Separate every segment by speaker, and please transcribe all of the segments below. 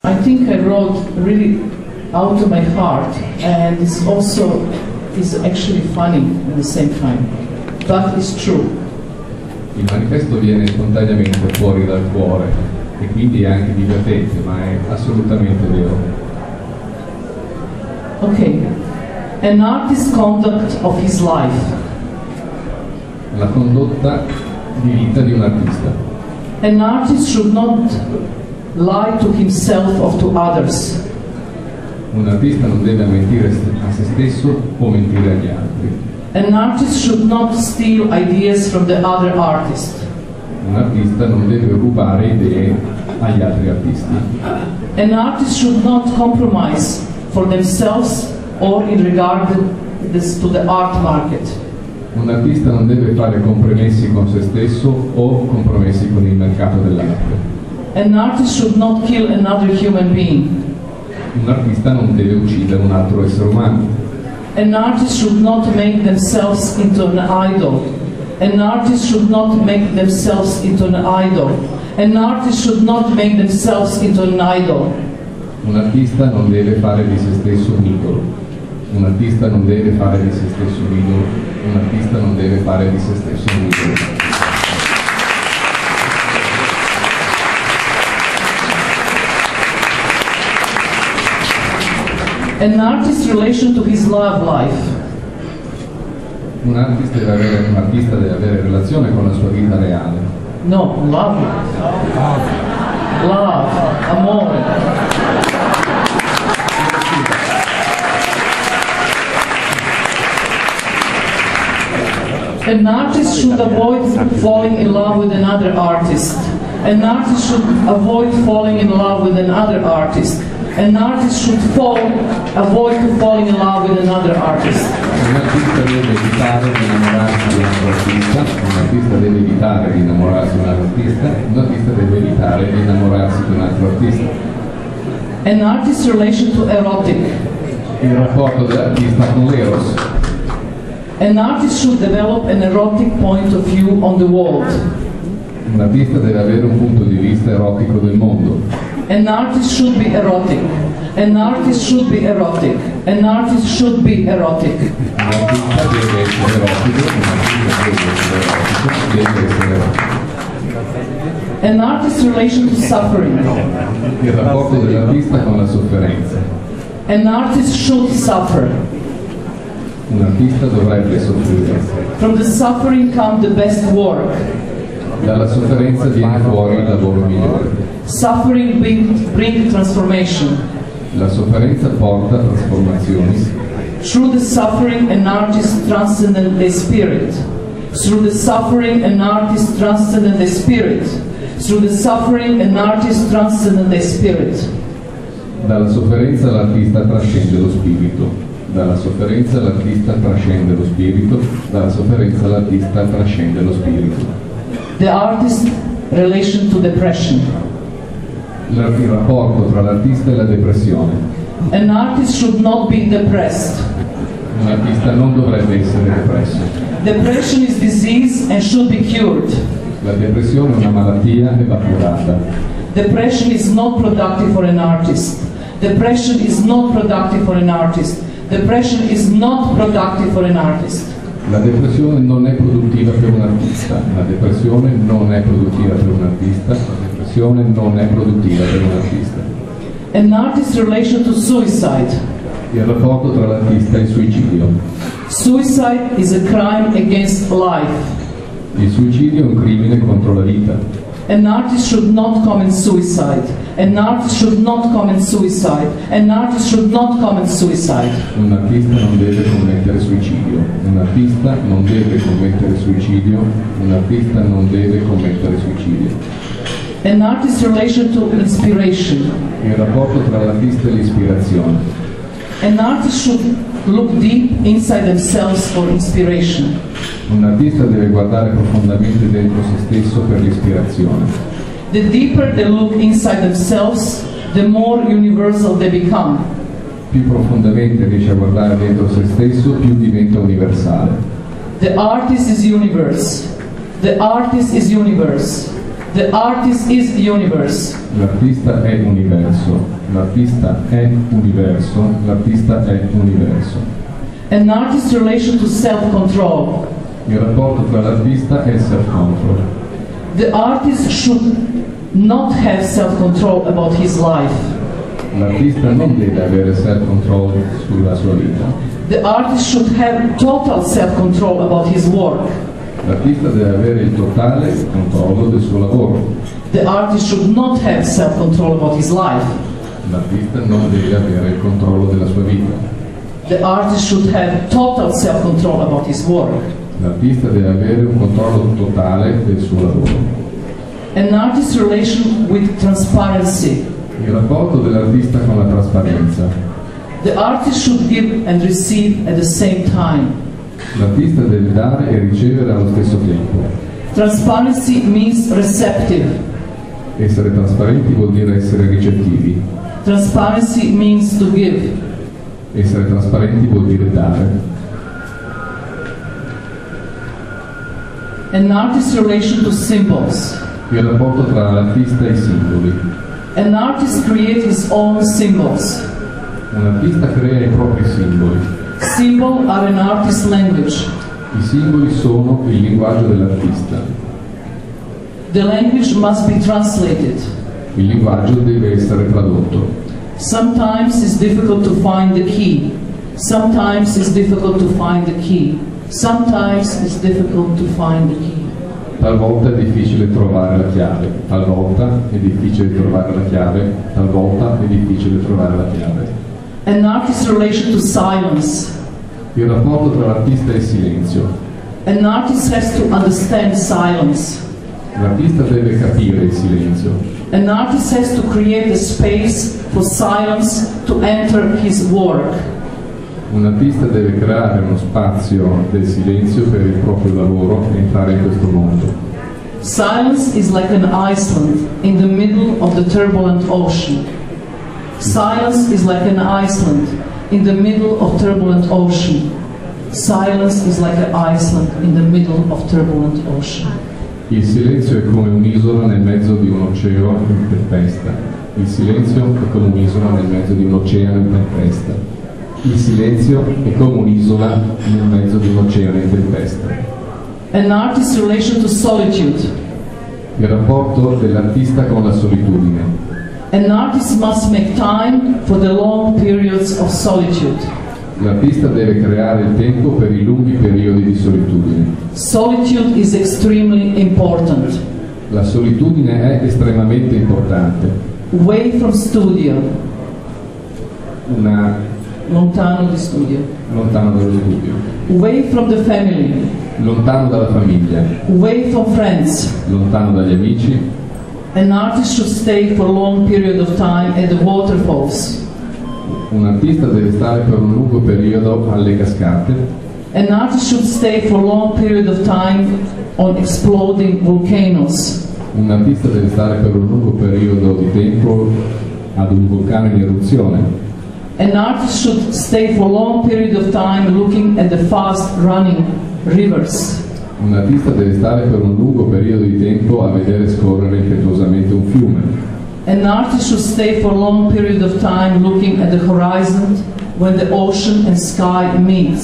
Speaker 1: I think I wrote really out of my heart, and it's also actually funny at the same time, but it's true.
Speaker 2: Il manifesto viene spontaneamente fuori dal cuore e quindi è anche divertente, ma è assolutamente vero.
Speaker 1: Okay, an artist's conduct of his life.
Speaker 2: La condotta di vita di un artista.
Speaker 1: An artist should not lie to himself or to others.
Speaker 2: Un artista non deve mentire a se stesso o mentire agli altri.
Speaker 1: An artist should not steal ideas from the other artist.
Speaker 2: Un artista non deve rubare idee agli altri artisti.
Speaker 1: An artist should not compromise for themselves or in regard to the art market.
Speaker 2: Un artista non deve fare compromessi con se stesso o compromessi con il mercato dell'arte.
Speaker 1: An artist should not kill another human being.
Speaker 2: Un artista non deve uccidere un altro essere umano.
Speaker 1: An artist should not make themselves into an idol. An artist should not make themselves into an idol. An artist should not make themselves into an idol.
Speaker 2: Un artista non deve fare di se stesso un idolo. Un artista non deve fare di se stesso un idolo. Un artista non deve fare di se stesso un idolo.
Speaker 1: An artist's relation to his love life.
Speaker 2: Un artista deve avere relazione con la sua vita reale.
Speaker 1: No, love life. Love, amore. An artist should avoid falling in love with another artist. An artist should avoid falling in love with another artist. An artist should avoid falling in love with another artist.
Speaker 2: Un artista deve evitare di innamorarsi di un altro artista, un artista deve evitare di innamorarsi di un altro artista, un artista deve evitare di innamorarsi di un altro artista.
Speaker 1: An artist's relation to erotic.
Speaker 2: Il rapporto dell'artista con l'eros.
Speaker 1: An artist should develop an erotic point of view on the world.
Speaker 2: Un artista deve avere un punto di vista erotico del mondo.
Speaker 1: An artist should be erotic. An artist should be erotic. An artist should be erotic.
Speaker 2: Un artista deve essere erotico, un artista deve essere erotico.
Speaker 1: An artist's relation to suffering.
Speaker 2: Il rapporto dell'artista con la sofferenza.
Speaker 1: An artist should suffer.
Speaker 2: Un artista dovrebbe soffrire.
Speaker 1: From the suffering comes the best work.
Speaker 2: Dalla sofferenza viene fuori il lavoro migliore.
Speaker 1: Suffering brings transformation.
Speaker 2: La sofferenza porta trasformazioni.
Speaker 1: Through the suffering, an artist transcends the spirit. Through the suffering, an artist transcends the spirit. Through the suffering, an artist transcends the spirit.
Speaker 2: Dalla sofferenza l'artista trascende lo spirito. Dalla sofferenza l'artista trascende lo spirito. Dalla sofferenza l'artista trascende lo spirito.
Speaker 1: The artist's relation to depression.
Speaker 2: Il rapporto tra l'artista e la depressione.
Speaker 1: An artist should not be depressed.
Speaker 2: Un artista non dovrebbe essere depresso.
Speaker 1: Depression is disease and should be cured.
Speaker 2: La depressione è una malattia e va curata.
Speaker 1: Depression is not productive for an artist. Depression is not productive for an artist. Depression is not productive for an artist.
Speaker 2: La depressione non è produttiva per un artista. La depressione non è produttiva per un artista. La depressione non è produttiva per un artista.
Speaker 1: An artist's relation to suicide.
Speaker 2: Il rapporto tra l'artista e il suicidio.
Speaker 1: Suicide is a crime against life.
Speaker 2: Il suicidio è un crimine contro la vita.
Speaker 1: An artist should not commit suicide. An artist should not commit suicide. An artist should not commit suicide.
Speaker 2: Un artista non deve commettere suicidio. Un artista non deve commettere suicidio. Un artista non deve commettere suicidio.
Speaker 1: An artist's relation to inspiration.
Speaker 2: Il rapporto tra l'artista e l'ispirazione.
Speaker 1: An artist should look deep inside themselves for inspiration.
Speaker 2: Un artista deve guardare profondamente dentro se stesso per l'ispirazione.
Speaker 1: The deeper they look inside themselves, the more universal they become.
Speaker 2: Più profondamente riesce a guardare dentro se stesso, più diventa universale.
Speaker 1: The artist is universe. The artist is universe. The artist is universe.
Speaker 2: L'artista è universo. L'artista è universo, l'artista è universo.
Speaker 1: An artist's relation to self-control.
Speaker 2: Il rapporto tra l'artista e il self-control.
Speaker 1: The artist should not have self-control about his life.
Speaker 2: L'artista non deve avere self-control sulla sua vita.
Speaker 1: The artist should have total self-control about his work.
Speaker 2: L'artista deve avere il totale controllo del suo lavoro.
Speaker 1: The artist should not have self-control about his life.
Speaker 2: L'artista non deve avere il controllo della sua vita.
Speaker 1: The artist should have total self-control about his work.
Speaker 2: L'artista deve avere un controllo totale del suo lavoro.
Speaker 1: An artist's relation with transparency.
Speaker 2: Il rapporto dell'artista con la trasparenza.
Speaker 1: The artist should give and receive at the same time.
Speaker 2: L'artista deve dare e ricevere allo stesso tempo.
Speaker 1: Transparency means receptive.
Speaker 2: Essere trasparenti vuol dire essere ricettivi.
Speaker 1: Transparency means to give.
Speaker 2: Essere trasparenti vuol dire dare.
Speaker 1: An artist's relation to symbols.
Speaker 2: Il rapporto tra l'artista e i simboli.
Speaker 1: An artist creates his own symbols.
Speaker 2: Un artista crea i propri simboli.
Speaker 1: Symbols are an artist's language.
Speaker 2: I simboli sono il linguaggio dell'artista.
Speaker 1: The language must be translated.
Speaker 2: Il linguaggio deve essere tradotto.
Speaker 1: Sometimes it's difficult to find the key. Sometimes it's difficult to find the key. Sometimes it's difficult to find the key.
Speaker 2: Talvolta è difficile trovare la chiave, talvolta è difficile trovare la chiave, talvolta è difficile trovare la chiave.
Speaker 1: An artist's relation to silence.
Speaker 2: Il rapporto tra l'artista e il silenzio.
Speaker 1: An artist has to understand silence.
Speaker 2: L'artista deve capire il silenzio.
Speaker 1: An artist has to create a space for silence to enter his work.
Speaker 2: Un artista deve creare uno spazio del silenzio per il proprio lavoro e entrare in questo mondo.
Speaker 1: Silence is like an island in the middle of the turbulent ocean. Silence is like an island in the middle of turbulent ocean. Silence is like an island in the middle of turbulent ocean.
Speaker 2: Il silenzio è come un'isola nel mezzo di un oceano in tempesta. Il silenzio è come un'isola nel mezzo di un oceano in tempesta. Il silenzio è come un'isola nel mezzo di un oceano in tempesta.
Speaker 1: An artist's relation to solitude.
Speaker 2: Il rapporto dell'artista con la solitudine.
Speaker 1: An artist must make time for the long periods of solitude.
Speaker 2: L'artista deve creare il tempo per i lunghi periodi di solitudine.
Speaker 1: Solitude is extremely important.
Speaker 2: La solitudine è estremamente importante.
Speaker 1: Away from studio. Lontano di studio.
Speaker 2: Lontano dallo studio.
Speaker 1: Away from the family.
Speaker 2: Lontano dalla famiglia.
Speaker 1: Away from friends.
Speaker 2: Lontano dagli amici.
Speaker 1: An artist should stay for a long period of time at the waterfalls.
Speaker 2: Un artista deve stare per un lungo periodo alle cascate.
Speaker 1: An artist should stay for a long period of time on exploding volcanoes.
Speaker 2: Un artista deve stare per un lungo periodo di tempo ad un vulcano in eruzione.
Speaker 1: An artist should stay for a long period of time looking at the fast running rivers.
Speaker 2: Un artista deve stare per un lungo periodo di tempo a vedere scorrere impetuosamente un fiume.
Speaker 1: An artist should stay for a long period of time looking at the horizon when the ocean and sky meet.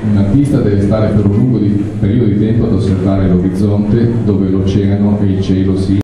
Speaker 2: Un artista deve stare per un lungo periodo di tempo ad osservare l'orizzonte dove l'oceano e il cielo si